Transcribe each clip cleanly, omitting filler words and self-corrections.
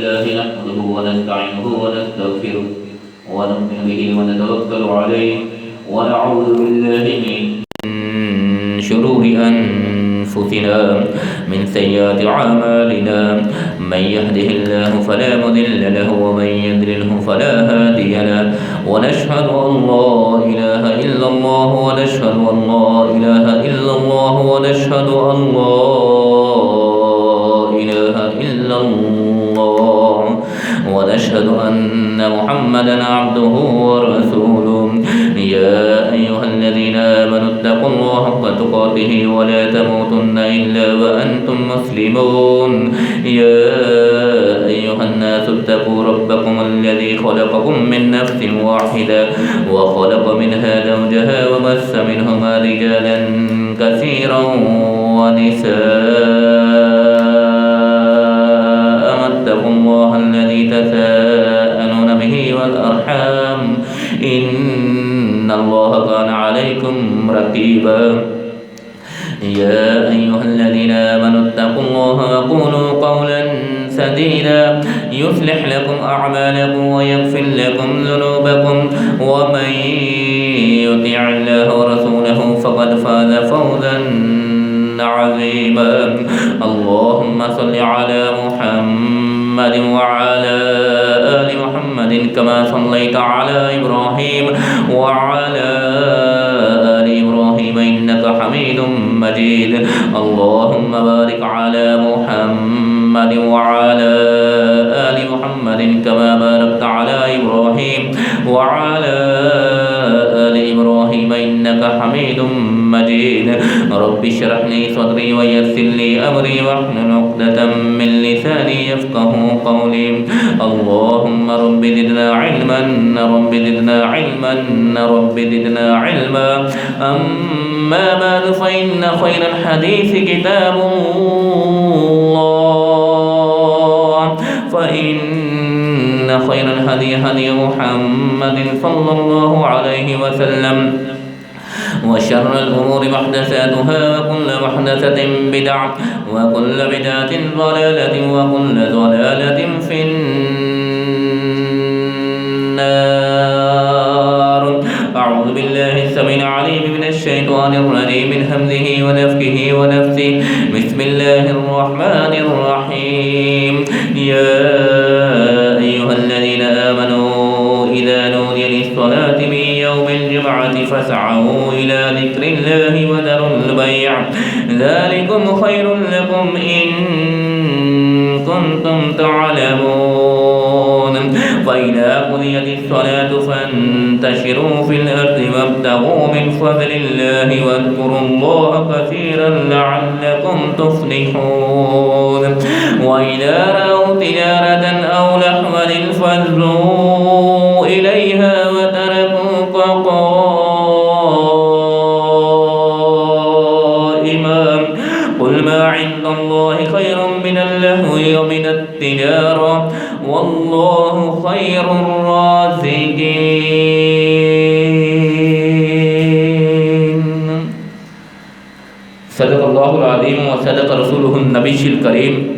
الله نحمده ونستعينه ونستغفره ونؤمن به ونتوكل عليه ونعوذ بالله من شرور أنفسنا من سيئات أعمالنا من يهده الله فلا مضل له ومن يضلله فلا هادي له ونشهد أن لا إله إلا الله ونشهد أن لا إله إلا الله ونشهد أن لا إله إلا الله ونشهد أن محمدا عبده ورسوله يا أيها الذين آمنوا اتقوا الله حق تقاته ولا تموتن إلا وأنتم مسلمون يا أيها الناس اتقوا ربكم الذي خلقكم من نفس واحدة وخلق منها زوجها وبث منهما رجالا كثيرا ونساء اتقوا الله الذي تساءلون به والأرحام إن الله كان عليكم رقيبا يا أيها الذين آمنوا اتقوا الله وقولوا قولا سديدا يصلح لكم أعمالكم ويغفر لكم ذنوبكم ومن يطع الله ورسوله فقد فاز فوزا عظيما اللهم صل على محمد وعلى آل محمد كما صليت على إبراهيم وعلى آل إبراهيم إنك حميد مجيد اللهم بارك على محمد وعلى آل محمد كما باركت على إبراهيم وعلى آل إبراهيم إنك حميد مجيد رب اشرح لي صدري ويسر لي أمري واحلل عقدة من لساني يفقه قولي اللهم رب زدنا علما رب زدنا علما رب زدنا علما أما بعد فإن خير الحديث كتاب الله فإن خير الهدي هدي محمد صلى الله عليه وسلم وشر الأمور محدثاتها وكل محدثة بدعة وكل بدعة ضلالة وكل ضلالة في النار أعوذ بالله السميع العليم من الشيطان الرجيم من همزه ونفخه ونفثه بسم الله الرحمن الرحيم يا أيها الذين آمنوا إذا نودي للصلاة من يوم الجمعة فاسعوا إلى ذكر الله وذروا البيع ذلكم خير لكم إن كنتم تعلمون فإذا قضيت الصلاة فانتشروا في الأرض وابتغوا من فضل الله واذكروا الله كثيرا لعلكم تفلحون وإذا رأوا تجارة أو لهوا انفضوا إليها وتركوك قائما قل ما عند الله خير من اللهو ومن التجارة والله خير الرازقين صدق الله العظيم وصدق رسوله النبي الكريم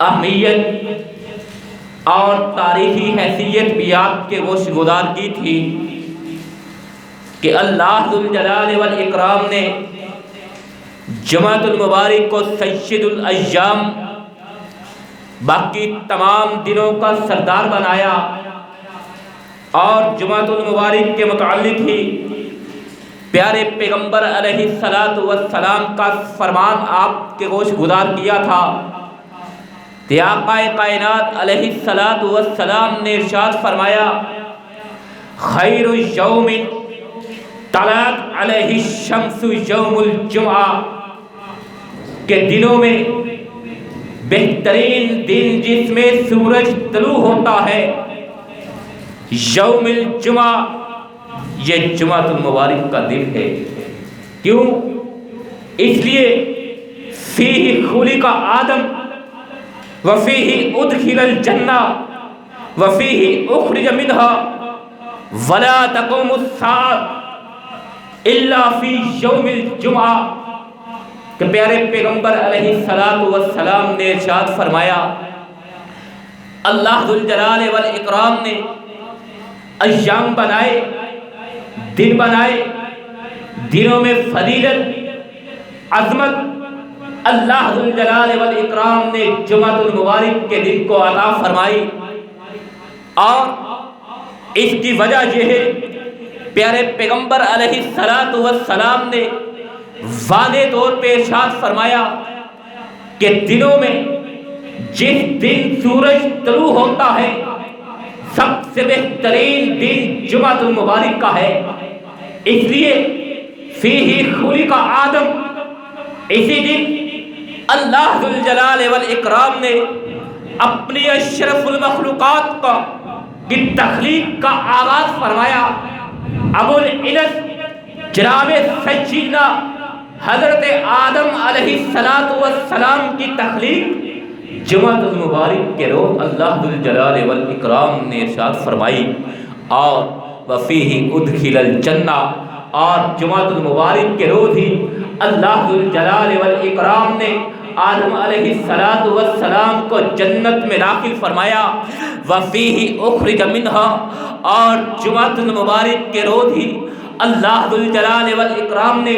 اہمیت اور تاریخی حیثیت بھی آپ کے گوش گزار کی تھی کہ اللہ ذوالجلال والاکرام نے جمعۃ المبارک کو سید الایام، باقی تمام دنوں کا سردار بنایا، اور جمعۃ المبارک کے متعلق ہی پیارے پیغمبر علیہ السلام کا فرمان آپ کے گوش گزار کیا تھا کہ آقا کائنات علیہ السلام نے ارشاد فرمایا خیر یوم طلعت علیہ الشمس یوم الجمعہ، کہ دنوں میں بہترین دن جس میں سورج طلوع ہوتا ہے یوم الجمعہ، یہ جمعۃ المبارک کا دن ہے۔ کیوں؟ اس لیے فیہ خلق آدم وفیہ ادخل الجنہ وفیہ اخرج منہا ولا تقوم الساعۃ الا فی یوم الجمعہ، کہ پیارے پیغمبر علیہ السلام نے ارشاد فرمایا اللہ ذوالجلال والاکرام نے ایام بنائے، دن بنائے، دنوں میں فضیلت عظمت اللہ ذوالجلال والاکرام نے جمعۃ المبارک کے دن کو عطا فرمائی، اور اس کی وجہ یہ ہے پیارے پیغمبر علیہ السلام نے واضح طور پہ ارشاد فرمایا کہ دنوں میں جس دن سورج طلوع ہوتا ہے سب سے بہترین دن جمعۃ المبارک کا ہے، اس لیے فیہ خلق آدم، اسی دن اللہ ذوالجلال والاکرام نے اپنی اشرف المخلوقات کی تخلیق کا آغاز فرمایا۔ ابو الانس جناب سیدنا حضرت آدم علیہ السلام کی تخلیق جمعۃ المبارک کے روز اللہ ذوالجلال والاکرام نے ارشاد فرمائی، اور وفیہ ادخل الجنہ، اور جمعۃ المبارک کے روز ہی اللہ ذوالجلال والاکرام نے آدم علیہ السلام کو جنت میں داخل فرمایا، وفیہ اخرج منہا، اور جمعۃ المبارک کے روز ہی اللہ ذوالجلال والاکرام نے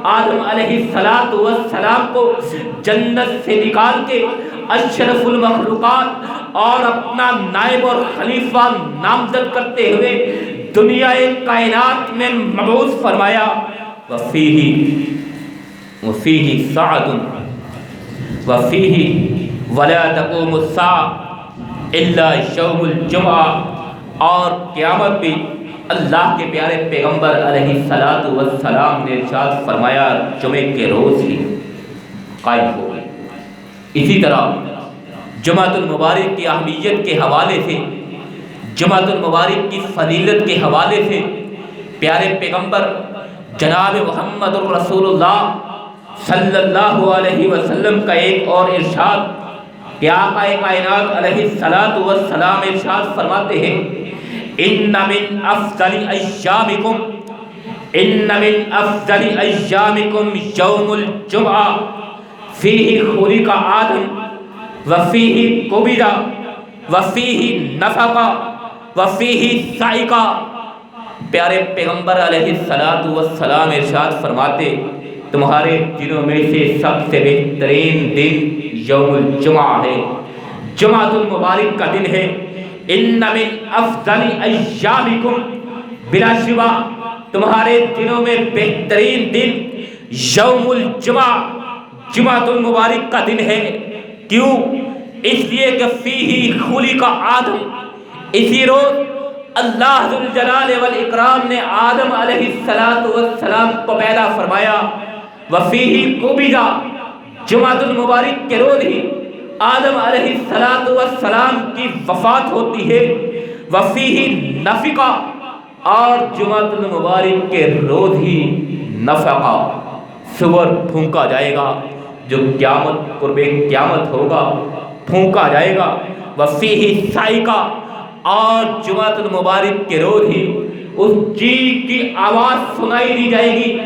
آدم علیہ السلام کو جنت سے نکال کے اشرف المخلوقات اور اپنا نائب اور خلیفہ نامزد کرتے ہوئے دنیا کائنات میں مبعوث فرمایا۔ وفیہ ساعۃ وفیہ ولا تقوم الساعۃ الا یوم الجمعہ، اور قیامت بھی اللہ کے پیارے پیغمبر علیہ السلام نے ارشاد فرمایا جمعے کے روز ہی قائم ہوگی۔ اسی طرح جمعۃ المبارک کی اہمیت کے حوالے سے، جمعۃ المبارک کی فضیلت کے حوالے سے پیارے پیغمبر جناب محمد الرسول اللہ صلی اللہ علیہ وسلم کا ایک اور ارشاد کہ آقا کائنات علیہ السلام ارشاد فرماتے ہیں ان من افضل ایامکم یوم الجمعہ فیہ خلق آدم وفیہ قبض وفیہ نفخ وفیہ صعق۔ پیارے پیغمبر علیہ السلام ارشاد فرماتے تمہارے دنوں میں سے سب سے بہترین دن یوم الجمعہ ہے، جمعۃ المبارک کا دن ہے۔ ان من افضل ایامکم، بلا شبہ تمہارے دنوں میں بہترین دن یوم الجمعہ، جمعۃ المبارک کا دن ہے۔ کیوں؟ اس لیے کہ فیہ خلق آدم، اسی روز اللہ ذوالجلال والاکرام نے آدم علیہ السلام کو پیدا فرمایا، وفیہ قبض، جمعۃ المبارک کے روز ہی آدم علیہ السلام کی وفات ہوتی ہے، وفیہ نفخ، اور جمعۃ المبارک کے روز ہی نفخ، سور پھونکا جائے گا، جو قیامت قرب قیامت ہوگا پھونکا جائے گا، وفیہ صعق، اور جمعۃ المبارک کے روز ہی اس چیخ کی آواز سنائی دی جائے گی،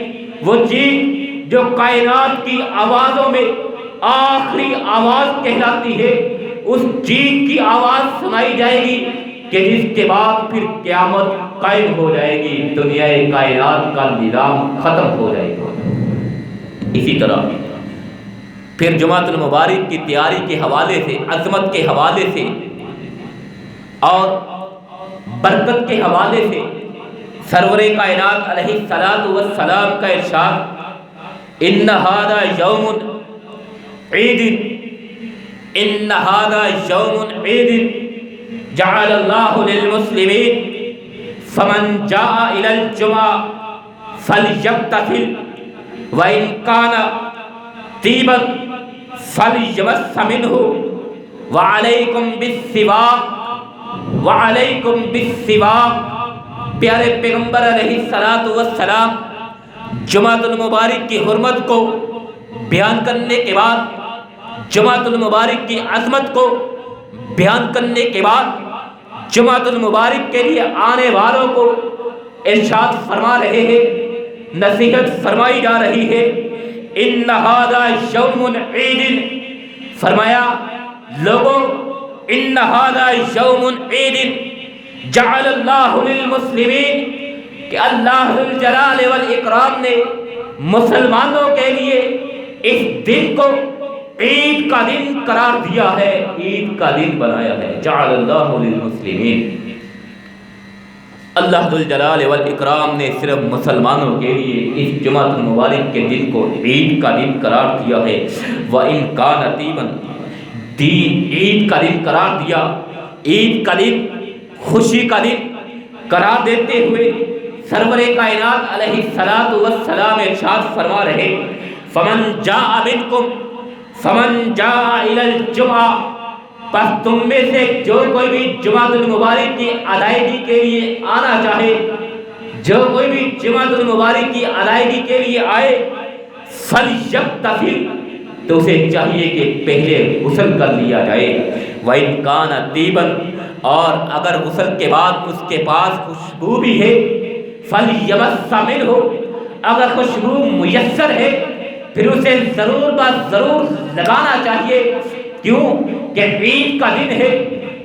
وہ چیخ جو کائنات کی آوازوں میں آخری آواز کہلاتی ہے، اس چیخ کی آواز سنائی جائے گی کہ جس کے بعد پھر قیامت قائم ہو جائے گی، دنیا کائنات کا نظام ختم ہو جائے گا۔ اسی طرح پھر جمعۃ المبارک کی تیاری کے حوالے سے، عظمت کے حوالے سے اور برکت کے حوالے سے سرور کائنات علیہ الصلاۃ والسلام کا ارشاد، ان ھذا یوم عید، ان ھذا یوم عید جعل اللہ للمسلمین فمن جاء الی الجمعہ فلیغتسل وان کان طیبا فلیمس منہ وعلیکم بالسواک، وعلیکم بالسواک۔ پیارے پیغمبر علیہ الصلاۃ والسلام جمعۃ المبارک کی حرمت کو بیان کرنے کے بعد، جمعۃ المبارک کی عظمت کو بیان کرنے کے بعد جمعۃ المبارک کے لیے آنے والوں کو ارشاد فرما رہے ہیں، نصیحت فرمائی جا رہی ہے، ان ھذا یوم عید، فرمایا لوگوں ان ھذا یوم عید جعل اللہ للمسلمین، کہ اللہ ذو الجلال والاکرام نے مسلمانوں کے لیے اس دن کو عید کا دن قرار دیا ہے، عید کا دن بنایا ہے۔ جعل اللہ للمسلمین، اللہ ذو الجلال والاکرام نے صرف مسلمانوں کے لیے اس جمعۃ المبارک کے دن کو عید کا دن قرار دیا ہے۔ وَإِن كَانَ طِيبًا، دین عید کا دن قرار دیا، عید کا دن خوشی کا دن قرار دیتے ہوئے سرور کائنات علیہ الصلاۃ والسلام ارشاد فرما رہے، فمن جاء منکم، فمن جاء الی الجمعہ، پس تم میں سے جو کوئی بھی جمعۃ المبارک کی ادائیگی کے لیے آنا چاہے، جو کوئی بھی جمعۃ المبارک کی ادائیگی کے لیے آئے، فلیغتسل، تو اسے چاہیے کہ پہلے غسل کر لیا جائے، وَإِن كَانَ طِيبًا، اور اگر غسل کے بعد اس کے پاس خوشبو بھی ہے، فَلْيَمَسَّ مِنْهُ، اگر خوشبو میسر ہے پھر اسے ضرور ضرور لگانا چاہیے۔ کیوں کہ عید کا دن ہے،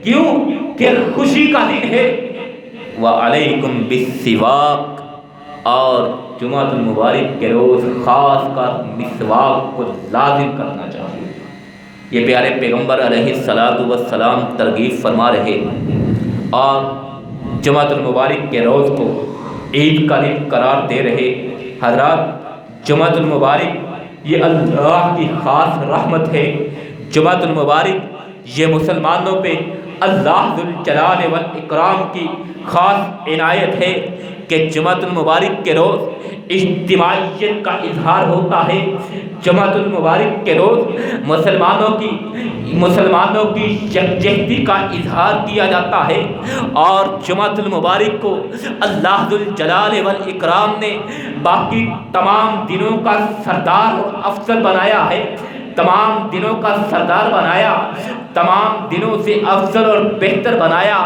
کیوں کہ خوشی کا دن ہے۔ وَعَلَيْكُمْ بِالسِّوَاكِ، اور جمعۃ المبارک کے روز خاص کر مسواک کو لازم کرنا چاہیے۔ یہ پیارے پیغمبر علیہ الصلاۃ والسلام ترغیب فرما رہے اور جمعۃ المبارک کے روز کو عید کا دن قرار دے رہے۔ حضرات، جمعۃ المبارک یہ اللہ کی خاص رحمت ہے، جمعۃ المبارک یہ مسلمانوں پہ اللہ ذو الجلال والاکرام کی خاص عنایت ہے کہ جمعۃ المبارک کے روز اجتماعیت کا اظہار ہوتا ہے، جمعۃ المبارک کے روز مسلمانوں کی یکجہتی کا اظہار کیا جاتا ہے، اور جمعۃ المبارک کو اللہ ذو الجلال والاکرام نے باقی تمام دنوں کا سردار اور افضل بنایا ہے، تمام دنوں کا سردار بنایا، تمام دنوں سے افضل اور بہتر بنایا،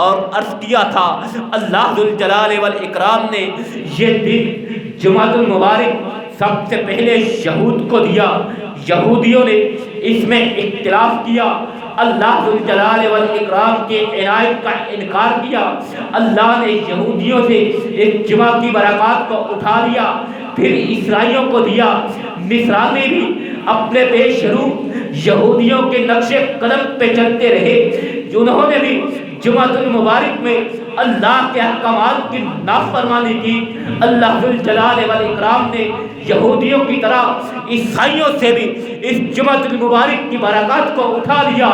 اور عرض کیا تھا اللہ ذو الجلال والاکرام نے یہ دن جمعۃ المبارک سب سے پہلے یہود کو دیا، یہودیوں نے اس میں اختلاف کیا، اللہ ذو الجلال والاکرام کے عنایت کا انکار کیا، اللہ نے یہودیوں سے اس جمعہ کی برکات کو اٹھا لیا، پھر عیسائیوں کو دیا۔ نصرانی بھی اپنے بے شروع یہودیوں کے نقش قدم پہ چلتے رہے، جنہوں نے بھی جمعۃ المبارک میں اللہ کے احکامات کی نافرمانی کی۔ اللہ ذو الجلال والاکرام نے یہودیوں کی طرح عیسائیوں سے بھی اس جمعۃ المبارک کی برکات کو اٹھا لیا،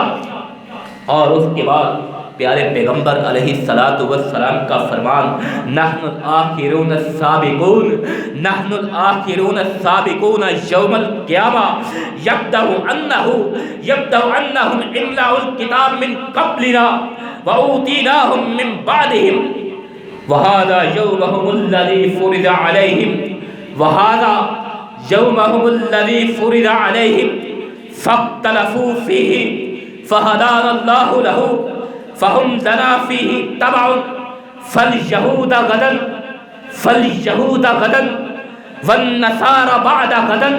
اور اس کے بعد پیارے پیغمبر علیہ الصلاۃ والسلام کا فرمان، نحن الآخرون السابقون، نحن الآخرون السابقون یوم القیامہ، یبدأ انہم املأوا الکتاب من قبلنا وأوتیناہم من بعدہم وہذا یومہم الذی فرض علیہم، وہذا یومہم الذی فرض علیہم فاختلفوا فیہ فہدانا اللہ لہ فہم لنا فیہ تبع فالیہود غدا والنصارى بعد غدا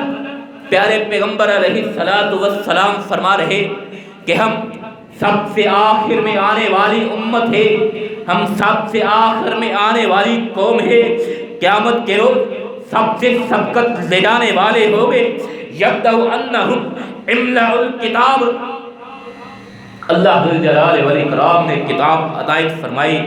پیارے پیغمبر علیہ الصلوۃ والسلام فرما رہے کہ ہم سب سے آخر میں آنے والی امت ہے، ہم سب سے آخر میں آنے والی قوم ہے، قیامت کے روز سب سے سبقت لے جانے والے ہوں گے۔ یبدأ انہم املأ الکتاب، اللہ ذوالجلال والاکرام نے کتاب عطائت فرمائی،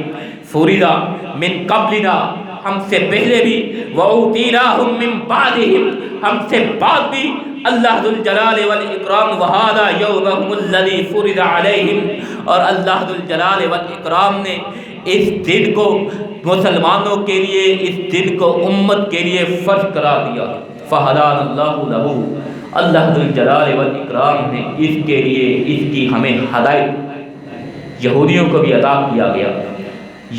فریدا من قبلنا، ہم سے پہلے بھی، وَأُوتِينَاهُم مِّن بَعْدِهِمْ، ہم سے بعد بھی اللہ ذوالجلال والاکرام، وَهَذَا يَوْمُهُمُ الَّذِي فُرِضَ عَلَيْهِمْ، اور اللہ ذوالجلال والاکرام نے اس دن کو مسلمانوں کے لیے، اس دن کو امت کے لیے فرض قرار دیا۔ فَهَدَانَ اللَّهُ لَهُ، اللہ ذوالجلال والاکرام نے اس کے لیے، اس کی ہمیں ہدایت یہودیوں کو بھی عطا کیا گیا۔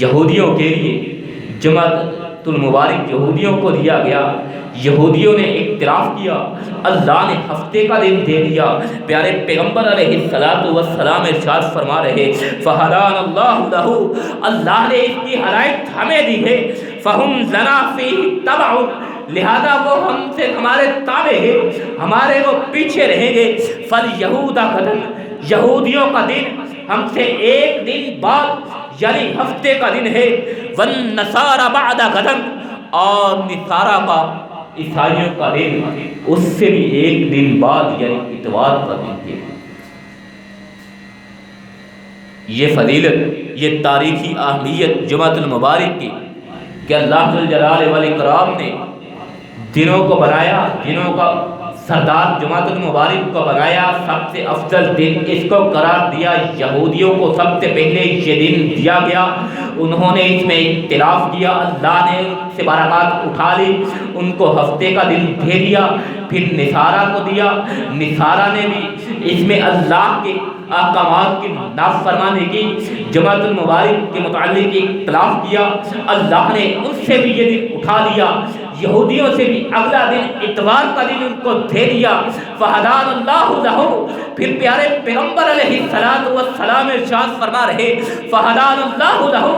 یہودیوں کے لیے جمعۃ المبارک یہودیوں کو دیا گیا، یہودیوں نے اعتراف کیا، اللہ نے ہفتے کا دن دے دیا۔ پیارے پیغمبر علیہ الصلوۃ والسلام ارشاد فرما رہے فَهَدَانَ اللَّهُ لَهُ، اللہ نے اس کی ہدایت ہمیں دی ہے، فَهُمْ لَنَا فِيهِ تَبَعٌ، لہذا وہ ہم سے ہمارے تابع ہے، ہمارے وہ پیچھے رہیں گے۔ فَالْيَهُودَ غَدًا، یہودیوں کا دن ہم سے ایک دن بعد یعنی ہفتے کا دن ہے، وَالنَّصَارَ بَعْدَ غَدًا، اور نصارہ کا، عیسائیوں کا دن اس سے بھی ایک دن بعد یعنی اتوار کا دن ہے۔ یہ فضیلت، یہ تاریخی اہمیت جمعۃ المبارک کی کہ اللہ ذوالجلال والاکرام نے دنوں کو بنایا، دنوں کا سردار جمعۃ المبارک کو بنایا، سب سے افضل دن اس کو قرار دیا۔ یہودیوں کو سب سے پہلے یہ دن دیا گیا، انہوں نے اس میں اختلاف کیا، اللہ نے ان سے برکات اٹھا لی، ان کو ہفتے کا دن دے دیا۔ پھر نصارہ کو دیا، نصارہ نے بھی اس میں اللہ کے احکامات کی نافرمانی کی، جمعۃ المبارک کے متعلق اختلاف کیا، اللہ نے ان سے بھی یہ دن اٹھا لیا، یہودیوں سے بھی اگلا دن اتوار کا دن ان کو دے دیا۔ فَهَدَانَ اللَّهُ لَهُ، پھر پیارے پیغمبر علیہ الصلوۃ والسلام ارشاد فرما رہے فَهَدَانَ اللَّهُ لَهُ،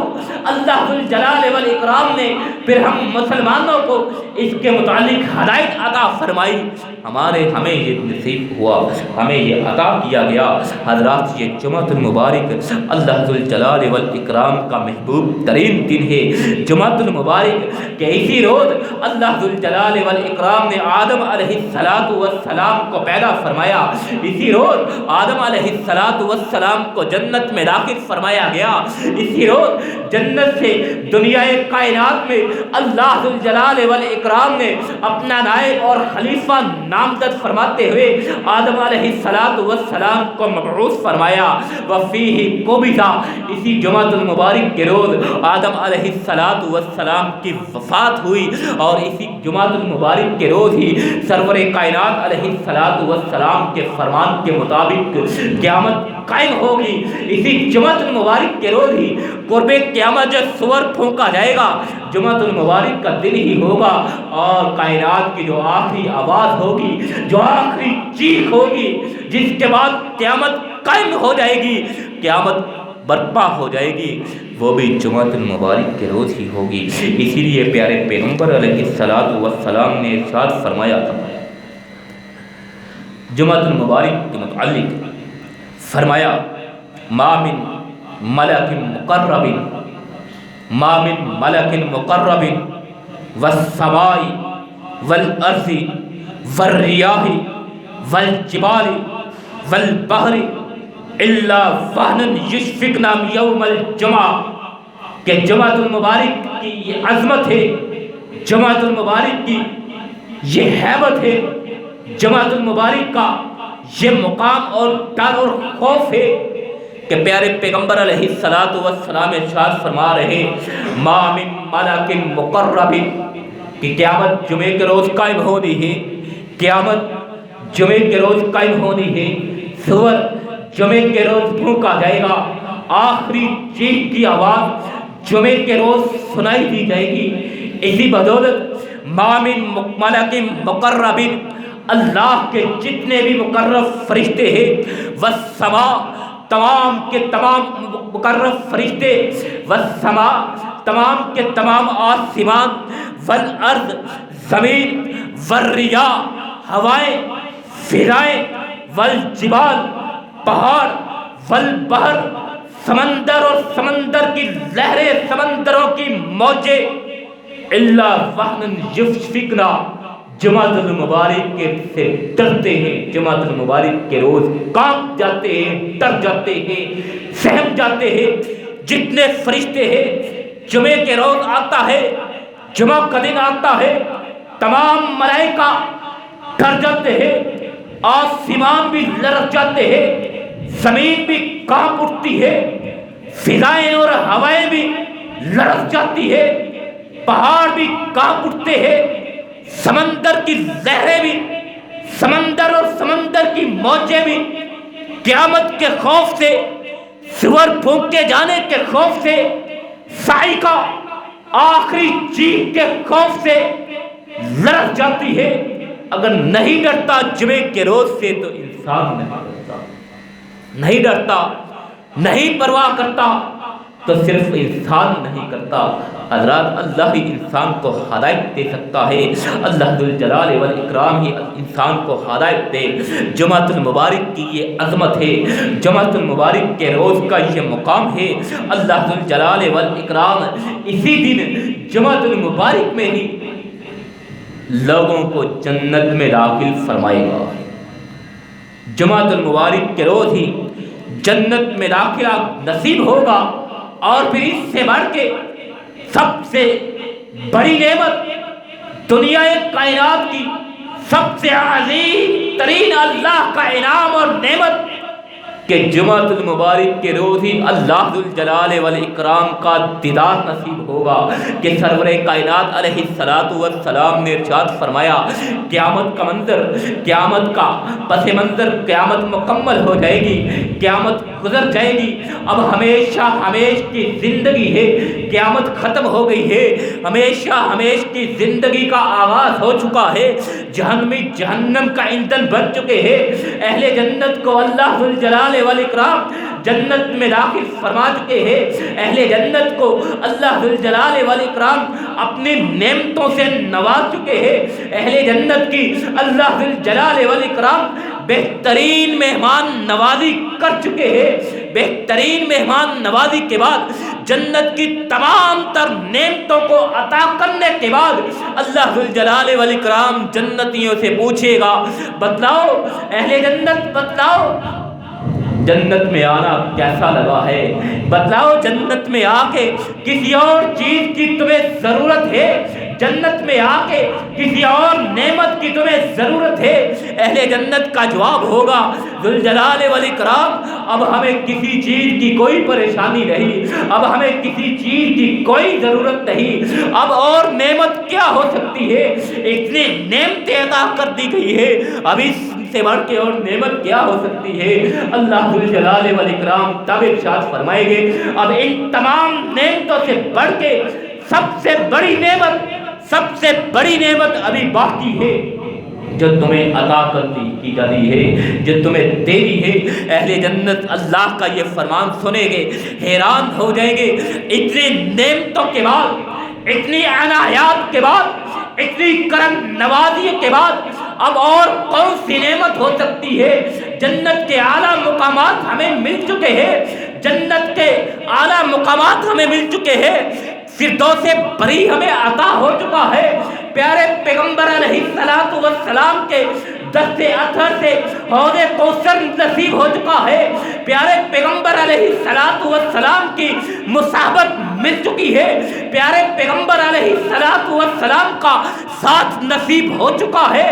اللہ ذوالجلال والاکرام نے پھر ہم مسلمانوں کو اس کے متعلق ہدایت عطا فرمائی، ہمیں یہ نصیب ہوا، ہمیں یہ عطا کیا گیا۔ حضرات، یہ جمعۃ المبارک اللہ ذوالجلال والاکرام کا محبوب ترین دن ہے۔ جمعۃ المبارک کہ اسی روز اللہ ذوالجلال والاکرام نے آدم علیہ السلام کو پیدا فرمایا، اسی روز آدم علیہ السلام کو جنت میں داخل فرمایا گیا، اسی روز جنت سے دنیا کائنات میں اللہ ذوالجلال والاکرام نے اپنا نائب اور خلیفہ نامزد فرماتے ہوئے آدم علیہ السلام کو مبعوث فرمایا۔ وفیہ قبض، اسی جمعۃ المبارک کے روز آدم علیہ السلام کی وفات ہوئی، اور اسی جمعۃ المبارک کے روز ہی سرور کائنات علیہ السلام کے فرمان کے مطابق قیامت قائم ہوگی۔ اسی جمعۃ المبارک کے روز ہی قرب قیامت جو سور پھونکا جائے گا، جمعۃ المبارک کا دن ہی ہوگا، اور کائنات کی جو آخری آواز ہوگی، جو آخری چیخ ہوگی، جس کے بعد قیامت قائم ہو جائے گی، قیامت برپا ہو جائے گی، وہ بھی جمعۃ المبارک کے روز ہی ہوگی۔ اسی لیے پیارے پیغمبر علیہ السلام نے ارشاد فرمایا تھا جمعۃ المبارک کے متعلق، فرمایا ما من ملک مقرب، ما من ملک مقرب والسماء والارض والریاح والجبال والبحر الا وهن یشفقنا یوم الجمعہ، کہ جمعۃ المبارک کی یہ عظمت ہے، جمعۃ المبارک کی یہ ہیبت ہے، جمعۃ المبارک کا یہ مقام اور ڈر اور خوف ہے کہ پیارے پیغمبر علیہ السلام ارشاد فرما رہے ما من ملک مقرب، کہ قیامت جمعے کے روز قائم ہونی ہے، قیامت جمعے کے روز قائم ہونی ہے، سور جمعے کے روز پھونکا جائے گا، آخری چیخ کی آواز جمعے کے روز سنائی دی جائے گی۔ اسی بدولت ما من ملک مقرب، اللہ کے جتنے بھی مقرب فرشتے ہیں، والسماء، تمام کے تمام مقرب فرشتے، والسماء، تمام کے تمام آسمان، والارض، زمین، والریاح، ہوائیں، فضائیں والجبال، پہاڑ والبحر، سمندر اور سمندر کی لہریں، سمندروں کی موجیں، الا وہن یشفقنا، جمعۃ المبارک کے سے ڈرتے ہیں، جمعۃ المبارک کے روز کانپ جاتے ہیں، ڈر جاتے ہیں، سہم جاتے ہیں۔ جتنے فرشتے ہیں جمعے کے روز آتا ہے، جمعہ کا دن آتا ہے، تمام ملائکہ ڈر جاتے ہیں، آسمان بھی لرز جاتے ہیں، زمین بھی کانپ اٹھتی ہے، فضائیں اور ہوائیں بھی لرز جاتی ہے، پہاڑ بھی کانپ اٹھتے ہیں، سمندر کی لہریں بھی، سمندر اور سمندر کی موجیں بھی قیامت کے خوف سے، سور پھونکے جانے کے خوف سے، صاعقہ آخری چیخ کے خوف سے لرز جاتی ہے۔ اگر نہیں ڈرتا جمعے کے روز سے تو انسان نہیں ڈرتا، نہیں ڈرتا، نہیں پرواہ کرتا تو صرف انسان نہیں کرتا۔ حضرات اللہ ہی انسان کو ہدایت دے سکتا ہے، اللہ ذو الجلال والاکرام ہی انسان کو ہدایت دے۔ جمعۃ المبارک کی یہ عظمت ہے، جمعۃ المبارک کے روز کا یہ مقام ہے۔ اللہ ذو الجلال والاکرام اسی دن جمعۃ المبارک میں ہی لوگوں کو جنت میں داخل فرمائے گا۔ جمعۃ المبارک کے روز ہی جنت میں داخلہ نصیب ہوگا۔ اور پھر اس سے بڑھ کے سب سے بڑی نعمت، دنیا کائنات کی سب سے عظیم ترین اللہ کا انعام اور نعمت کہ جمعۃ المبارک کے روز ہی اللہ ذو الجلال والاکرام کا دیدار نصیب ہوگا۔ کہ سرور کائنات علیہ الصلوۃ والسلام نے ارشاد فرمایا، قیامت کا منظر، قیامت کا پس منظر، قیامت مکمل ہو جائے گی، قیامت گزر جائے گی، اب ہمیشہ ہمیش کی زندگی ہے، قیامت ختم ہو گئی ہے، ہمیشہ ہمیش کی زندگی کا آغاز ہو چکا ہے، جہنمی جہنم کا ایندھن بن چکے ہیں، اہل جنت کو اللہ ذو الجلال والاکرام جنت میں داخل فرما چکے ہیں، اہل جنت کو اللہ ذو الجلال والاکرام اپنی نعمتوں سے نواز چکے ہیں، اہل جنت کی اللہ ذو الجلال والاکرام بہترین مہمان نوازی کر چکے ہیں۔ بہترین مہمان نوازی کے بعد، جنت کی تمام تر نعمتوں کو عطا کرنے کے بعد، اللہ ذو الجلال والاکرام جنتیوں سے پوچھے گا، بتلاؤ اہل جنت، بتلاؤ جنت میں آنا کیسا لگا ہے، بتلاؤ جنت میں آ کے کسی اور چیز کی تمہیں ضرورت ہے، جنت میں آ کے کسی اور نعمت کی تمہیں ضرورت ہے۔ اہل جنت کا جواب ہوگا، ذو الجلال والاکرام اب ہمیں کسی چیز کی کوئی پریشانی نہیں، اب ہمیں کسی چیز کی کوئی ضرورت نہیں، اب اور نعمت کیا ہو سکتی ہے، اتنی نعمتیں عطا کر دی گئی ہے، اب اس سے بڑھ کے اور نعمت کیا ہو سکتی ہے۔ اللہ ذو الجلال والاکرام تب ارشاد فرمائیں گے، اب ان تمام نعمتوں سے بڑھ کے سب سے بڑی نعمت، سب سے بڑی نعمت ابھی باقی ہے جو تمہیں عطا کی جاتی ہے، جو تمہیں دینی ہے۔ اہل جنت اللہ کا یہ فرمان سنیں گے، حیران ہو جائیں گے، اتنی نعمتوں کے بعد، اتنی عنایات کے بعد، اتنی کرم نوازی کے بعد اب اور کون سی نعمت ہو سکتی ہے۔ جنت کے اعلیٰ مقامات ہمیں مل چکے ہیں، جنت کے اعلیٰ مقامات ہمیں مل چکے ہیں، فردوس بری ہمیں عطا ہو چکا ہے، پیارے پیغمبر علیہ السلام کے دست اطہر سے حوض کوثر نصیب ہو چکا ہے، پیارے پیغمبر علیہ السلام کی مصاحبت مل چکی ہے، پیارے پیغمبر علیہ السلام کا ساتھ نصیب ہو چکا ہے،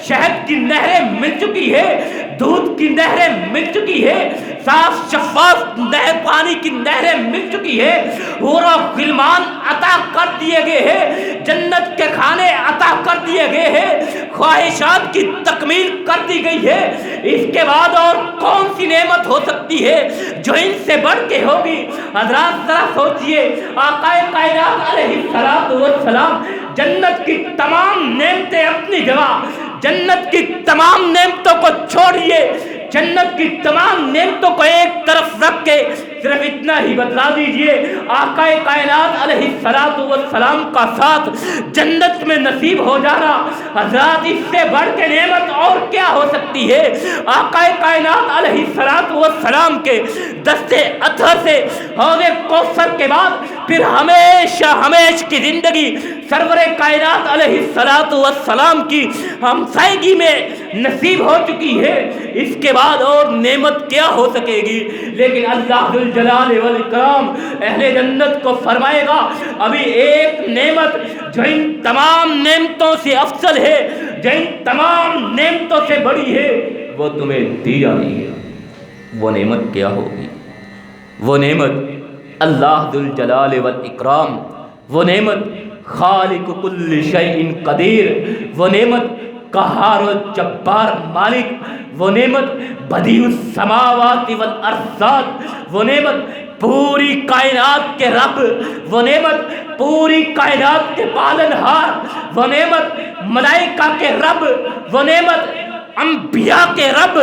شہد کی نہریں مل چکی ہے، دودھ کی نہریں مل چکی ہے، صاف شفاف نہر پانی کی نہریں مل چکی ہے، حور و غلمان عطا کر دیے گئے ہیں، جنت کے کھانے عطا کر دیے گئے ہیں، خواہشات کی تکمیل کر دی گئی ہے۔ اس کے بعد اور کون سی نعمت ہو سکتی ہے جو ان سے بڑھ کے ہوگی؟ حضرات ذرا سوچئے، آقا کائنات علیہ السلام جنت کی تمام نعمتیں اپنی جگہ، جنت کی تمام نعمتوں کو چھوڑیے، جنت کی تمام نعمتوں کو ایک طرف رکھ کے صرف اتنا ہی بتلا دیجئے آقا کائنات علیہ السلام کا ساتھ جنت میں نصیب ہو جانا حضرات اس سے بڑھ کے نعمت اور کیا ہو سکتی ہے؟ آقا کائنات علیہ السلام کے دستے اطہر سے حوض کوثر کے بعد پھر ہمیشہ کی زندگی سرور کائنات علیہ السلام کی ہمسائیگی میں نصیب ہو چکی ہے، اس کے بعد اور نعمت کیا ہو سکے گی؟ لیکن اللہ ذوالجلال والاکرام اہل جنت کو فرمائے گا ابھی ایک نعمت جو ان تمام نعمتوں سے افضل ہے، جو ان تمام نعمتوں سے بڑی ہے، وہ تمہیں دی جانی ہے۔ وہ نعمت کیا ہوگی؟ وہ نعمت اللہ ذوالجلال والاکرام، وہ نعمت خالق کل شیء قدیر، وہ نعمت قہار و جبار مالک، وہ نعمت بدیع السماوات والارضات، وہ نعمت پوری کائنات کے رب، وہ نعمت پوری کائنات کے پالنہار، وہ نعمت ملائکہ کے رب، وہ نعمت انبیاء کے رب،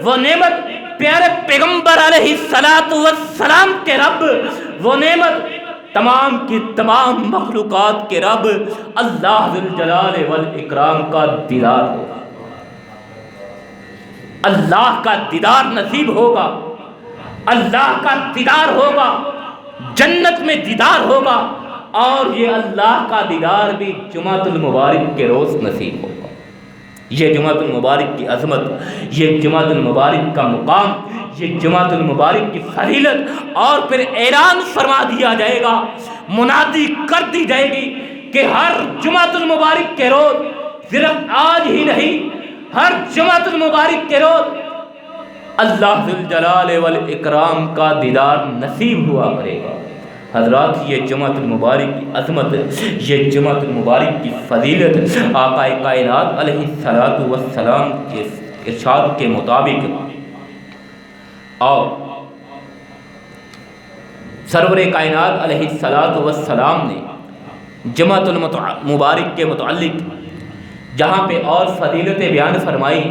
وہ نعمت پیارے پیغمبر علیہ السلام کے رب، وہ نعمت تمام کی تمام مخلوقات کے رب اللہ ذوالجلال والاکرام کا دیدار ہوگا، اللہ کا دیدار نصیب ہوگا، اللہ کا دیدار ہوگا، جنت میں دیدار ہوگا، اور یہ اللہ کا دیدار بھی جمعۃ المبارک کے روز نصیب ہوگا۔ یہ جمعۃ المبارک کی عظمت، یہ جمعۃ المبارک کا مقام، یہ جمعۃ المبارک کی فضیلت، اور پھر اعلان فرما دیا جائے گا، منادی کر دی جائے گی کہ ہر جمعۃ المبارک کے روز، صرف آج ہی نہیں، ہر جمعۃ المبارک کے روز اللہ ذوالجلال والاکرام کا دیدار نصیب ہوا کرے گا۔ حضرات یہ جمعۃ المبارک کی عظمت، یہ جمعۃ المبارک کی فضیلت آقا کائنات علیہ السلام کے ارشاد کے مطابق اور سرور کائنات علیہ السلام نے جمعۃ المبارک کے متعلق جہاں پہ اور فضیلتیں بیان فرمائی،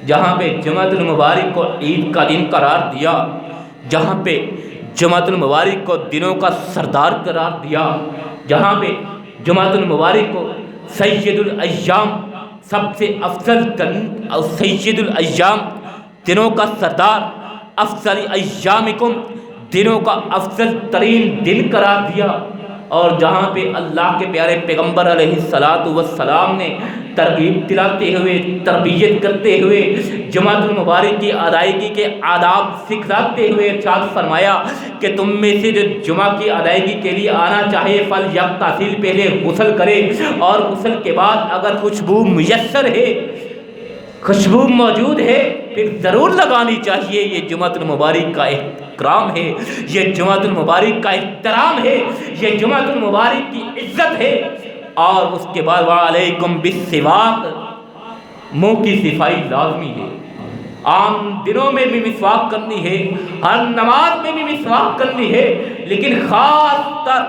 جہاں پہ جمعۃ المبارک کو عید کا دن قرار دیا، جہاں پہ جمعۃ المبارک کو دنوں کا سردار قرار دیا، جہاں پہ جمعۃ المبارک کو سید الایام، سب سے افضل سید الایام، دنوں کا سردار، افضل ایامکم، دنوں کا افضل ترین دن قرار دیا، اور جہاں پہ اللہ کے پیارے پیغمبر علیہ السلام نے ترغیب دلاتے ہوئے، تربیت کرتے ہوئے جمعۃ المبارک کی ادائیگی کے آداب سکھلاتے ہوئے ارشاد فرمایا کہ تم میں سے جو جمعہ کی ادائیگی کے لیے آنا چاہے فلیغتسل، پہلے غسل کرے، اور غسل کے بعد اگر خوشبو میسر ہے، خوشبو موجود ہے، پھر ضرور لگانی چاہیے۔ یہ جمعۃ المبارک کا اکرام ہے، یہ جمعۃ المبارک کا احترام ہے، یہ جمعۃ المبارک کی عزت ہے۔ اور اس کے بعد وعلیکم بالسواک، منہ کی صفائی لازمی ہے، عام دنوں میں بھی مسواک کرنی ہے، ہر نماز میں بھی مسواک کرنی ہے، لیکن خاص طر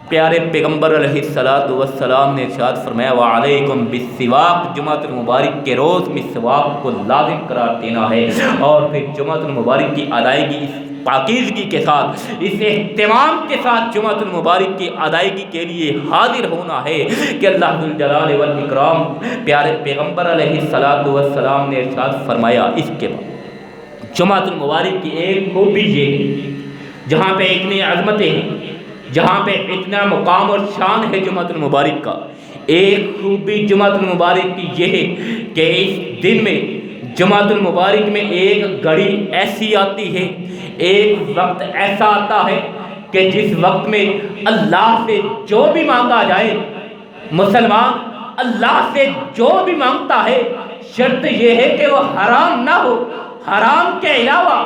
پیارے پیغمبر علیہ السلام نے ارشاد فرمایا وعلیکم بالسواک، جمعۃ المبارک کے روز مسواک کو لازم قرار دینا ہے، اور پھر جمعۃ المبارک کی ادائیگی اس پاکیزگی کے ساتھ، اس اہتمام کے ساتھ جمعۃ المبارک کی ادائیگی کے لیے حاضر ہونا ہے کہ اللہ ذوالجلال والاکرام پیارے پیغمبر علیہ السلام نے ارشاد فرمایا۔ اس کے بعد جمعۃ المبارک کی ایک خوبی یہ ہے، جہاں پہ اتنی عظمتیں ہیں، جہاں پہ اتنا مقام اور شان ہے جمعۃ المبارک کا، ایک خوبی جمعۃ المبارک کی یہ ہے کہ اس دن میں جمعۃ المبارک میں ایک گھڑی ایسی آتی ہے، ایک وقت ایسا آتا ہے کہ جس وقت میں اللہ سے جو بھی مانگا جائے، مسلمان اللہ سے جو بھی مانگتا ہے، شرط یہ ہے کہ وہ حرام نہ ہو، حرام کے علاوہ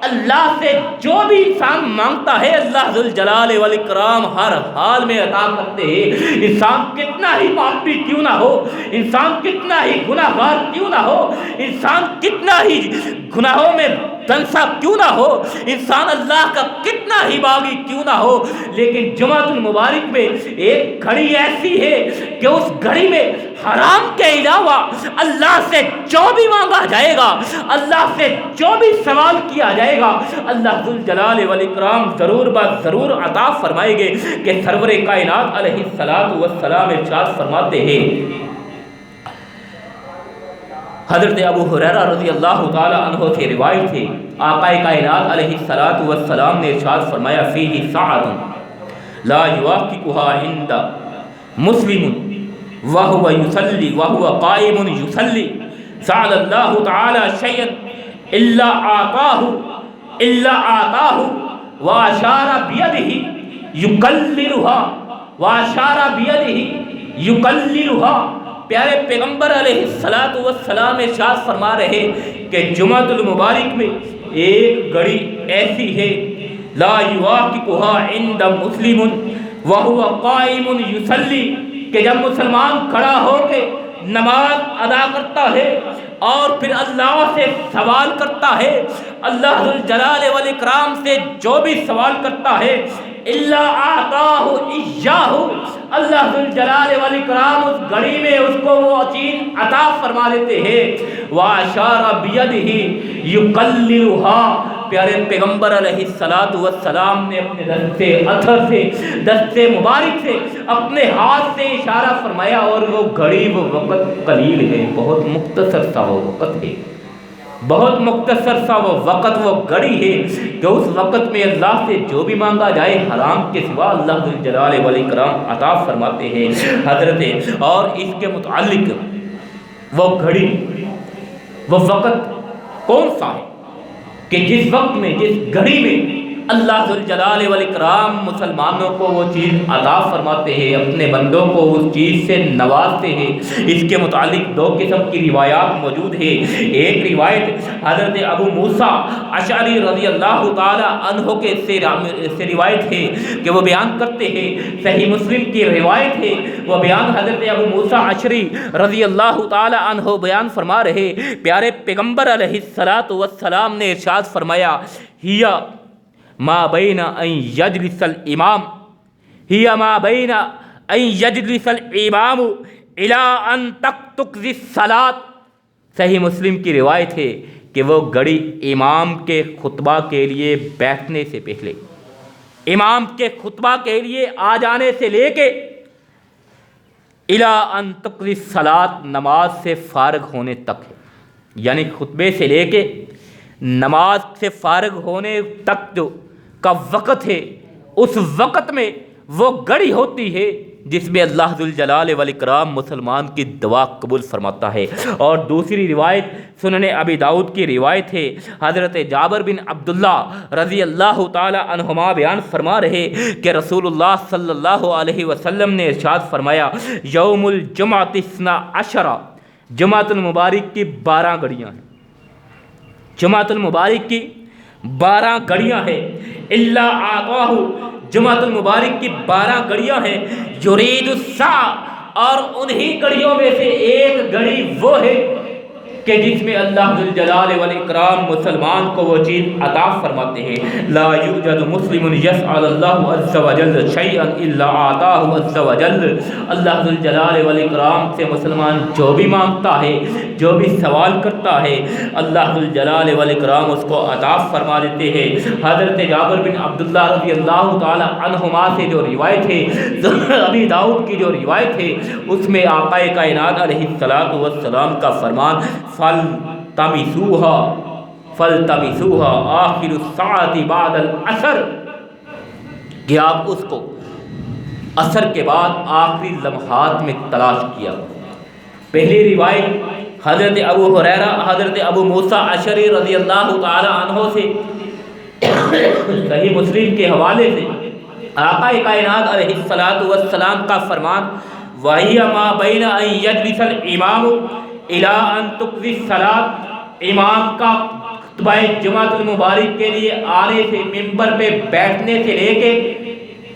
اللہ سے جو بھی انسان مانگتا ہے اللہ ذوالجلال والاکرام ہر حال میں عطا کرتے ہیں۔ انسان کتنا ہی پاپی کیوں نہ ہو، انسان کتنا ہی گناہ گار کیوں نہ ہو، انسان کتنا ہی گناہوں میں دنسا کیوں نہ ہو، انسان اللہ کا کتنا ہی باغی کیوں نہ ہو، لیکن جمعۃ المبارک میں ایک گھڑی ایسی ہے کہ اس گھڑی میں حرام کے علاوہ اللہ سے جو بھی مانگا جائے گا، اللہ سے جو بھی سوال کیا جائے گا، اللہ ذوالجلال والاکرام ضرور بات ضرور عطا فرمائیں گے۔ کہ سرور کائنات علیہ السلام ارشاد فرماتے ہیں، حضرت ابو ہریرہ رضی اللہ تعالی عنہ سے روایت ہے، آقا کائنات علیہ السلام نے ارشاد فرمایا، فیہ ساعۃ لا یواقفها عند مسلم وهو يصلي وهو قائم يصلي سأل الله تعالى شيئا إلا أعطاه وأشار بيده يقللها۔ پیارے پیغمبر علیہ السلام ارشاد فرما رہے کہ جمعۃ المبارک میں ایک گھڑی ایسی ہے، لا یواقفها عند مسلم وهو قائم يصلي، کہ جب مسلمان کھڑا ہو کے نماز ادا کرتا ہے اور پھر اللہ سے سوال کرتا ہے، اللہ ذوالجلال والاکرام سے جو بھی سوال کرتا ہے، الا اعطاہ ایاہ، اللہ ذوالجلال والاکرام اس گھڑی میں اس کو وہ چیز عطا فرما دیتے ہیں، واشار بیدہ یقللها۔ پیارے پیغمبر علیہ السلام نے اپنے دست اطہر سے، دست مبارک سے، اپنے ہاتھ سے اشارہ فرمایا، اور وہ گھڑی وہ وقت قلیل ہے، بہت مختصر سا وہ وقت ہے، بہت مختصر سا وہ وقت، وہ گھڑی ہے کہ اس وقت میں اللہ سے جو بھی مانگا جائے حرام کے سوا اللہ ذوالجلال والاکرام عطا فرماتے ہیں حضرت۔ اور اس کے متعلق وہ گھڑی، وہ وقت کون سا ہے کہ جس وقت میں، جس گھڑی میں اللہ ذوالجلال والاکرام مسلمانوں کو وہ چیز عطا فرماتے ہیں، اپنے بندوں کو اس چیز سے نوازتے ہیں۔ اس کے متعلق دو قسم کی روایات موجود ہیں۔ ایک روایت حضرت ابو موسیٰ اشعری رضی اللہ تعالی عنہ کے سے روایت ہے کہ وہ بیان کرتے ہیں، صحیح مسلم کی روایت ہے، وہ بیان حضرت ابو موسیٰ اشعری رضی اللہ تعالی عنہ بیان فرما رہے، پیارے پیغمبر علیہ السلام نے ارشاد فرمایا، ہیا ما بین ان یجلس الامام، ہی ما بین ان یجلس الامام الی ان تقضی الصلاۃ۔ صحیح مسلم کی روایت ہے کہ وہ گھڑی امام کے خطبہ کے لیے بیٹھنے سے پہلے، امام کے خطبہ کے لیے آ جانے سے لے کے الی ان تقضی الصلاۃ، نماز سے فارغ ہونے تک ہے، یعنی خطبے سے لے کے نماز سے فارغ ہونے تک جو کا وقت ہے، اس وقت میں وہ گھڑی ہوتی ہے جس میں اللہ ذوالجلال والاکرام مسلمان کی دعا قبول فرماتا ہے۔ اور دوسری روایت سنن ابی داؤد کی روایت ہے، حضرت جابر بن عبداللہ رضی اللہ تعالی عنہما بیان فرما رہے کہ رسول اللہ صلی اللہ علیہ وسلم نے ارشاد فرمایا، یوم الجمعۃ 12، جمعۃ المبارک کی 12 گھڑیاں ہیں، جمعۃ المبارک کی 12 گھڑیاں ہیں، الا اعطاہ، جمعۃ المبارک کی 12 گھڑیاں ہیں، یرید الساعہ، اور انہی گھڑیوں میں سے ایک گھڑی وہ ہے کہ جس میں اللہ ذوالجلال والاکرام مسلمان کو وہ چیز عطا فرماتے ہیں۔ لا یوجد مسلم یسأل اللہ عز وجل شیئا الا اعطاہ عز وجل، اللہ ذوالجلال والاکرام سے مسلمان جو بھی مانگتا ہے، جو بھی سوال کرتا ہے، اللہ ذوالجلال والاکرام اس کو عطا فرما دیتے ہیں۔ حضرت جابر بن عبداللہ رضی اللہ تعالی عنہما سے جو روایت ہے، ابی داؤد کی جو روایت ہے، اس میں آقا کائنات علیہ السلام کا فرمان، فَلْتَمِسُوهَا آخِرُ السَّاعَةِ بَعْدَ الْعَصْرِ، کہ آپ اس کو عصر کے بعد آخری لمحات میں تلاش کیا۔ پہلی روایت حضرت ابو ہریرہ، حضرت ابو موسیٰ اشعری رضی اللہ تعالی عنہ سے صحیح مسلم کے حوالے سے آقا کائنات علیہ السلام کا فرمان، وَهِيَ مَا بَيْنَ أَن يَجْلِسَ الْإِمَامُ اِلَىٰ أَن تُقْضِي الصَّلَاةِ، امام کا خطبہ جمعۃ المبارک کے لیے آنے سے، ممبر پہ بیٹھنے سے لے کے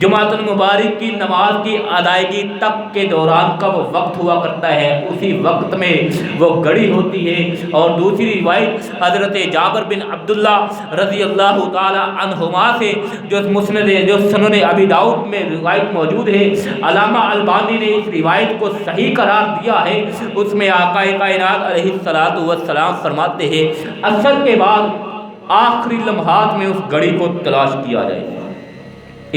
جمعۃ المبارک کی نماز کی ادائیگی تک کے دوران کا وہ وقت ہوا کرتا ہے، اسی وقت میں وہ گھڑی ہوتی ہے۔ اور دوسری روایت حضرت جابر بن عبداللہ رضی اللہ تعالی عنہما سے جو سنن ابی داؤد میں روایت موجود ہے، علامہ البانی نے اس روایت کو صحیح قرار دیا ہے۔ اس میں آقا کائنات علیہ الصلوۃ والسلام فرماتے ہیں عصر کے بعد آخری لمحات میں اس گھڑی کو تلاش کیا جائے۔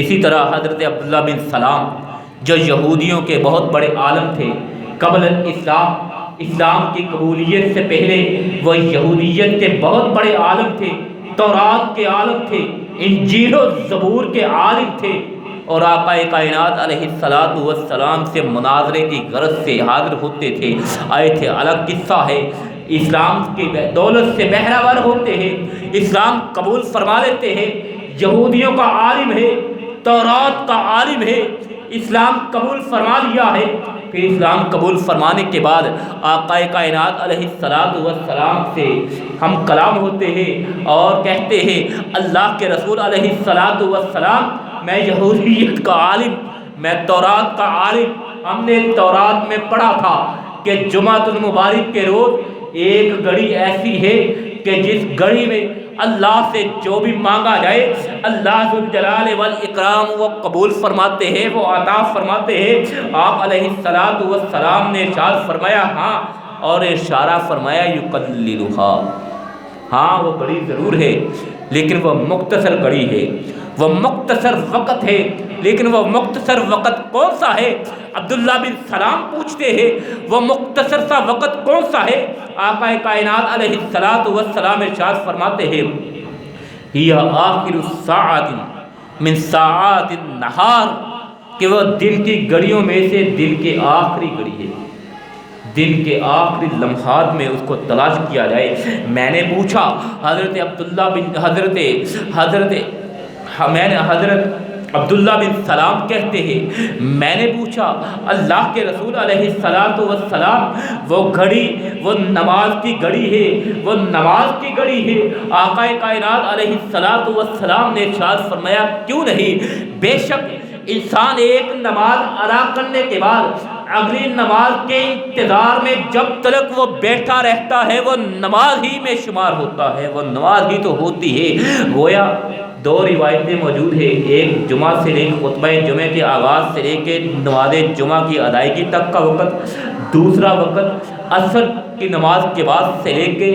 اسی طرح حضرت عبداللہ بن سلام جو یہودیوں کے بہت بڑے عالم تھے قبل اسلام کی قبولیت سے پہلے، وہ یہودیت کے بہت بڑے عالم تھے، تورات کے عالم تھے، انجیل و زبور کے عالم تھے، اور آقا کائنات علیہ الصلوۃ والسلام سے مناظرے کی غرض سے حاضر ہوتے تھے، آئے تھے۔ الگ قصہ ہے، اسلام کی دولت سے بہرہ ہوتے ہیں، اسلام قبول فرما لیتے ہیں، یہودیوں کا عالم ہے، تورات کا عالم ہے، اسلام قبول فرما لیا ہے۔ پھر اسلام قبول فرمانے کے بعد آقا کائنات علیہ الصلوۃ والسلام سے ہم کلام ہوتے ہیں اور کہتے ہیں اللہ کے رسول علیہ الصلوۃ والسلام، میں یہودیت کا عالم، میں تورات کا عالم، ہم نے تورات میں پڑھا تھا کہ جمعۃ المبارک کے روز ایک گھڑی ایسی ہے کہ جس گھڑی میں اللہ سے جو بھی مانگا جائے اللہ ذوالجلال والاکرام وہ قبول فرماتے ہیں، وہ عطا فرماتے ہیں۔ آپ علیہ الصلوۃ والسلام نے ارشاد فرمایا ہاں، اور اشارہ فرمایا یقللھا، ہاں وہ گھڑی ضرور ہے لیکن وہ مختصر گھڑی ہے، وہ مختصر وقت ہے، لیکن وہ مختصر وقت کون سا ہے؟ عبداللہ بن سلام پوچھتے ہیں وہ مختصر سا وقت کون سا ہے؟ آقا کائنات علیہ الصلوۃ والسلام ارشاد فرماتے ہیں ہی آخر الساعۃ من ساعات النہار، کہ وہ دن کی گھڑیوں میں سے دن کی آخری گھڑی ہے، دن کے آخری لمحات میں اس کو تلاش کیا جائے۔ میں نے پوچھا حضرت عبداللہ بن سلام کہتے ہیں میں نے پوچھا اللہ کے رسول علیہ الصلوۃ والسلام وہ گھڑی وہ نماز کی گھڑی ہے، وہ نماز کی گھڑی ہے؟ آقا کائنات علیہ الصلوۃ والسلام نے ارشاد فرمایا کیوں نہیں، بے شک انسان ایک نماز ادا کرنے کے بعد اگلی نماز کے انتظار میں جب تک وہ بیٹھا رہتا ہے وہ نماز ہی میں شمار ہوتا ہے، وہ نماز ہی تو ہوتی ہے۔ گویا دو روایتیں موجود ہیں، ایک جمعہ سے لے کے خطبہ جمعہ کے آغاز سے لے کے نماز جمعہ کی ادائیگی تک کا وقت، دوسرا وقت عصر کی نماز کے بعد سے لے کے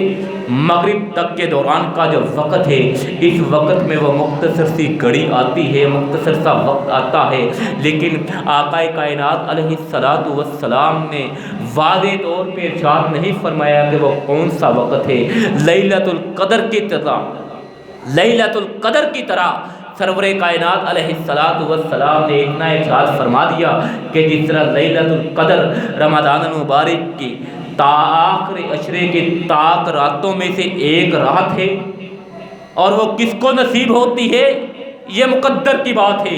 مغرب تک کے دوران کا جو وقت ہے، اس وقت میں وہ مختصر سی گھڑی آتی ہے، مختصر سا وقت آتا ہے، لیکن آقا کائنات علیہ الصلوۃ والسلام نے واضح طور پہ ارشاد نہیں فرمایا کہ وہ کون سا وقت ہے۔ لیلۃ القدر کی طرح سرور کائنات علیہ الصلوۃ والسلام نے اتنا ارشاد فرما دیا کہ جس طرح لیلۃ القدر رمضان المبارک کی آخر عشرے کے تاک راتوں میں سے ایک رات ہے، اور وہ کس کو نصیب ہوتی ہے یہ مقدر کی بات ہے،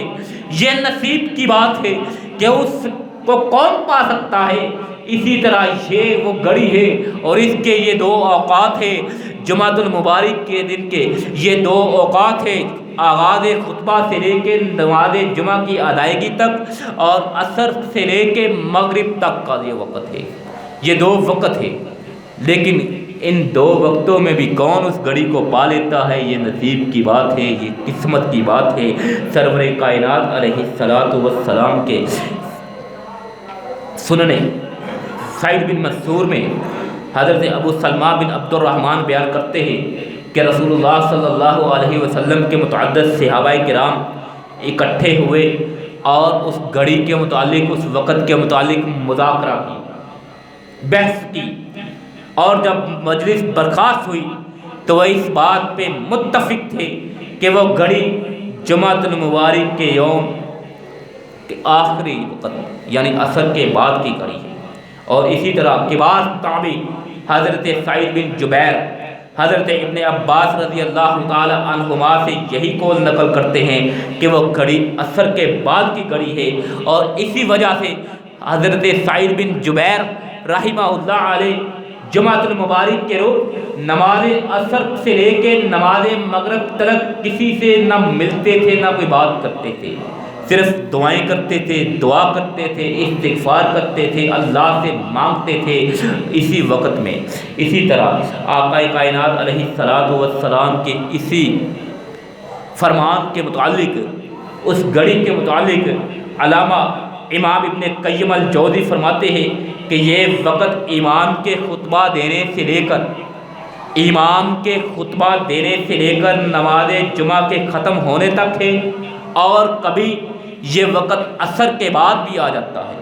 یہ نصیب کی بات ہے کہ اس کو کون پا سکتا ہے۔ اسی طرح یہ وہ گھڑی ہے اور اس کے یہ دو اوقات ہیں، جمعۃ المبارک کے دن کے یہ دو اوقات ہیں، آغاز خطبہ سے لے کے نماز جمعہ کی ادائیگی تک، اور عصر سے لے کے مغرب تک کا یہ وقت ہے، یہ دو وقت ہے۔ لیکن ان دو وقتوں میں بھی کون اس گھڑی کو پا لیتا ہے یہ نصیب کی بات ہے، یہ قسمت کی بات ہے۔ سرور کائنات علیہ الصلوۃ والسلام کے سننے سعید بن منصور میں حضرت ابو سلمہ بن عبد الرحمن بیان کرتے ہیں کہ رسول اللہ صلی اللہ علیہ وسلم کے متعدد صحابہ کرام اکٹھے ہوئے اور اس گھڑی کے متعلق، اس وقت کے متعلق مذاکرہ کی، بحث کی، اور جب مجلس برخاست ہوئی تو وہ اس بات پہ متفق تھے کہ وہ گھڑی جمعۃ المبارک کے یوم کے آخری وقت یعنی عصر کے بعد کی گھڑی ہے۔ اور اسی طرح کبار تابعی حضرت سعید بن جبیر، حضرت ابن عباس رضی اللہ تعالی عنہما سے یہی قول نقل کرتے ہیں کہ وہ گھڑی عصر کے بعد کی گھڑی ہے، اور اسی وجہ سے حضرت سعید بن جبیر رحمہ اللہ علیہ جمعۃ المبارک کے روز نماز عصر سے لے کے نماز مغرب تک کسی سے نہ ملتے تھے نہ کوئی بات کرتے تھے، صرف دعائیں کرتے تھے، دعا کرتے تھے، استغفار کرتے تھے، اللہ سے مانگتے تھے اسی وقت میں۔ اسی طرح آقا کائنات علیہ السلام کے اسی فرمان کے متعلق، اس گھڑی کے متعلق علامہ امام ابن قیم الجوزی فرماتے ہیں کہ یہ وقت امام کے خطبہ دینے سے لے کر نماز جمعہ کے ختم ہونے تک ہے، اور کبھی یہ وقت عصر کے بعد بھی آ جاتا ہے۔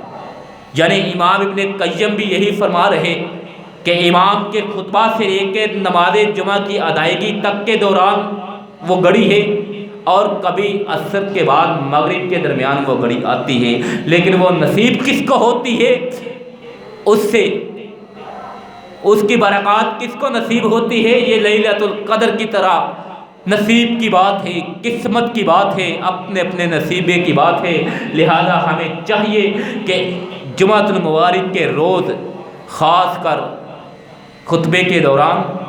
یعنی امام ابن قیم بھی یہی فرما رہے کہ امام کے خطبہ سے لے کے نماز جمعہ کی ادائیگی تک کے دوران وہ گھڑی ہے، اور کبھی عصر کے بعد مغرب کے درمیان وہ گھڑی آتی ہے، لیکن وہ نصیب کس کو ہوتی ہے، اس کی برکات کس کو نصیب ہوتی ہے، یہ لیلۃ القدر کی طرح نصیب کی بات ہے، قسمت کی بات ہے، اپنے اپنے نصیبے کی بات ہے۔ لہذا ہمیں چاہیے کہ جمعۃ المبارک کے روز خاص کر خطبے کے دوران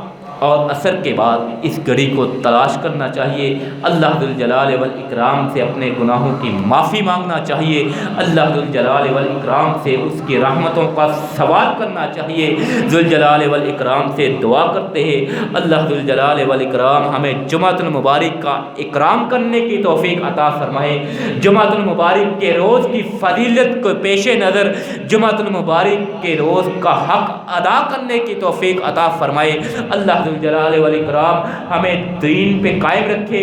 اور عصر کے بعد اس گھڑی کو تلاش کرنا چاہیے، اللہ ذوالجلال والاکرام سے اپنے گناہوں کی معافی مانگنا چاہیے، اللہ ذوالجلال والاکرام سے اس کی رحمتوں کا سوال کرنا چاہیے، ذوالجلال والاکرام سے دعا کرتے ہیں اللہ ذوالجلال والاکرام ہمیں جمعۃ المبارک کا اکرام کرنے کی توفیق عطا فرمائے، جمعۃ المبارک کے روز کی فضیلت کو پیش نظر جمعۃ المبارک کے روز کا حق ادا کرنے کی توفیق عطا فرمائے، اللہ جلال والاکرام ہمیں دین پہ قائم رکھے،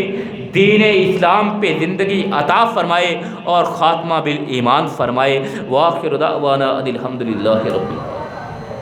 دین اسلام پہ زندگی عطا فرمائے اور خاتمہ بالایمان فرمائے۔ وآخر دعوانا ان الحمد للہ رب العالمین۔